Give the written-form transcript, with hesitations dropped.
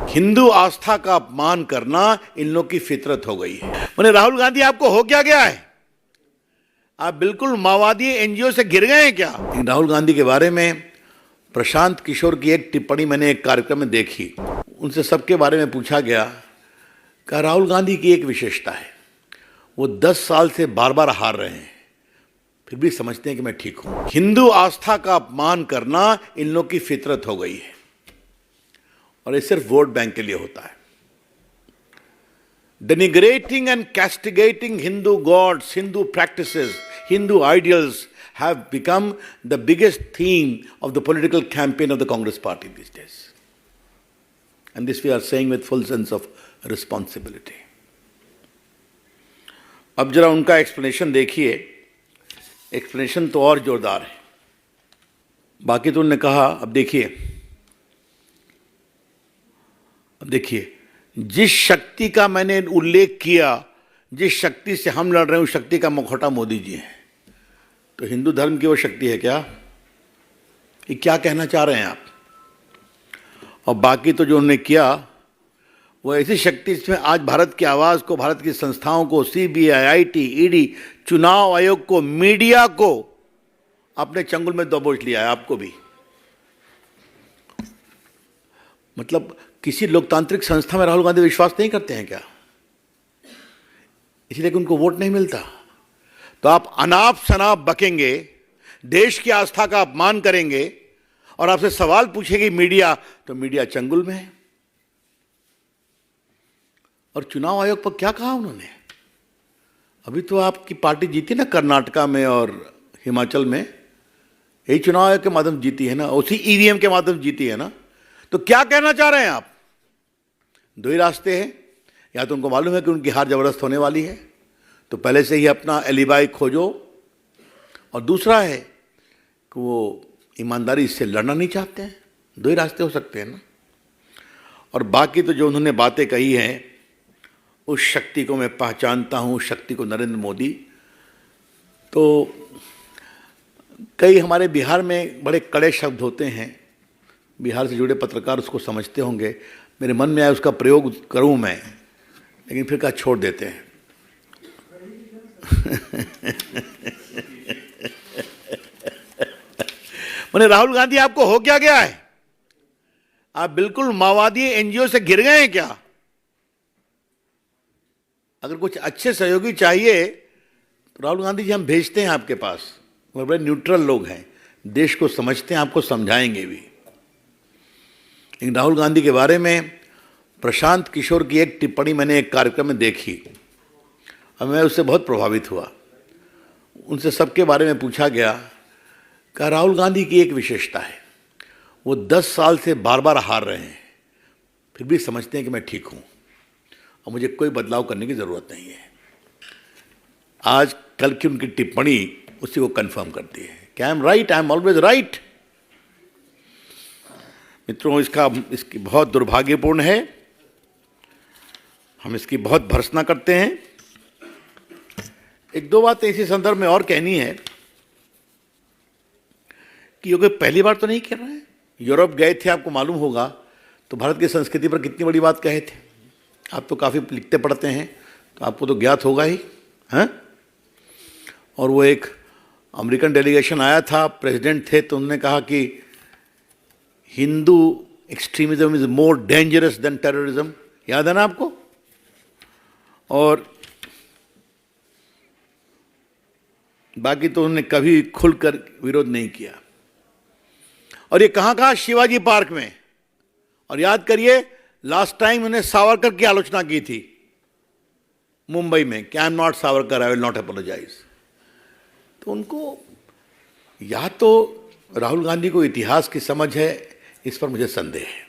हिंदू आस्था का अपमान करना इन लोग की फितरत हो गई है। मैंने राहुल गांधी आपको हो क्या गया है? आप बिल्कुल माओवादी एनजीओ से गिर गए हैं क्या? राहुल गांधी के बारे में प्रशांत किशोर की एक टिप्पणी मैंने एक कार्यक्रम में देखी। उनसे सबके बारे में पूछा गया कि राहुल गांधी की एक विशेषता है, वो 10 साल से बार बार हार रहे हैं, फिर भी समझते हैं कि मैं ठीक हूं। हिंदू आस्था का अपमान करना इन लोग की फितरत हो गई है और ये सिर्फ वोट बैंक के लिए होता है। Denigrating and castigating Hindu gods, Hindu practices, Hindu ideals have become the biggest theme of the political campaign of the Congress party these days. And this we are saying with full sense of responsibility. अब जरा उनका explanation देखिए, explanation तो और जोरदार है। बाकी तो उन्होंने कहा, अब देखिए जिस शक्ति का मैंने उल्लेख किया, जिस शक्ति से हम लड़ रहे हैं, उस शक्ति का मुखौटा मोदी जी हैं। तो हिंदू धर्म की वो शक्ति है क्या? ये क्या कहना चाह रहे हैं आप? और बाकी तो जो उन्होंने किया वो ऐसी शक्ति जिसमें आज भारत की आवाज़ को, भारत की संस्थाओं को, सीबीआई, आईटी, ईडी, चुनाव आयोग को, मीडिया को अपने चंगुल में दबोच लिया है, आपको भी। मतलब किसी लोकतांत्रिक संस्था में राहुल गांधी विश्वास नहीं करते हैं क्या? इसलिए कि उनको वोट नहीं मिलता। तो आप अनाप शनाप बकेंगे, देश की आस्था का अपमान करेंगे और आपसे सवाल पूछेगी मीडिया, तो मीडिया चंगुल में है। और चुनाव आयोग पर क्या कहा उन्होंने? अभी तो आपकी पार्टी जीती ना कर्नाटका में और हिमाचल में, यही चुनाव आयोग के माध्यम जीती है ना, उसी ईवीएम के माध्यम जीती है ना। तो क्या कहना चाह रहे हैं आप? दो ही रास्ते हैं, या तो उनको मालूम है कि उनकी हार जबरदस्त होने वाली है तो पहले से ही अपना एलिबाई खोजो, और दूसरा है कि वो ईमानदारी से लड़ना नहीं चाहते हैं। दो ही रास्ते हो सकते हैं ना। और बाकी तो जो उन्होंने बातें कही हैं, उस शक्ति को मैं पहचानता हूँ, शक्ति को नरेंद्र मोदी। तो कई हमारे बिहार में बड़े कड़े शब्द होते हैं, बिहार से जुड़े पत्रकार उसको समझते होंगे। मेरे मन में आया उसका प्रयोग करूं मैं, लेकिन फिर कहा छोड़ देते हैं। मैंने राहुल गांधी आपको हो क्या गया है? आप बिल्कुल माओवादी एनजीओ से गिर गए हैं क्या? अगर कुछ अच्छे सहयोगी चाहिए तो राहुल गांधी जी हम भेजते हैं आपके पास। वो बड़े न्यूट्रल लोग हैं, देश को समझते हैं, आपको समझाएंगे भी। लेकिन राहुल गांधी के बारे में प्रशांत किशोर की एक टिप्पणी मैंने एक कार्यक्रम में देखी और मैं उससे बहुत प्रभावित हुआ। उनसे सबके बारे में पूछा गया कि राहुल गांधी की एक विशेषता है, वो 10 साल से बार बार हार रहे हैं, फिर भी समझते हैं कि मैं ठीक हूं और मुझे कोई बदलाव करने की ज़रूरत नहीं है। आज कल की उनकी टिप्पणी उसी को कंफर्म करती है कि I M right, I am always right. मित्रों, इसकी बहुत दुर्भाग्यपूर्ण है, हम इसकी बहुत भर्त्सना करते हैं। एक दो बातें इसी संदर्भ में और कहनी है कि ये कोई पहली बार तो नहीं कह रहे हैं। यूरोप गए थे, आपको मालूम होगा, तो भारत की संस्कृति पर कितनी बड़ी बात कहे थे। आप तो काफ़ी लिखते पढ़ते हैं, तो आपको तो ज्ञात होगा ही, हैं? और वो एक अमेरिकन डेलीगेशन आया था, प्रेसिडेंट थे, तो उन्होंने कहा कि Hindu extremism is more dangerous than terrorism. याद है ना आपको? और बाकी तो उन्होंने कभी खुलकर विरोध नहीं किया। और ये कहाँ? शिवाजी पार्क में। और याद करिए, लास्ट टाइम उन्होंने सावरकर की आलोचना की थी मुंबई में कि I am not Savarkar, I will not apologise. तो उनको या तो राहुल गांधी को इतिहास की समझ है, इस पर मुझे संदेह है।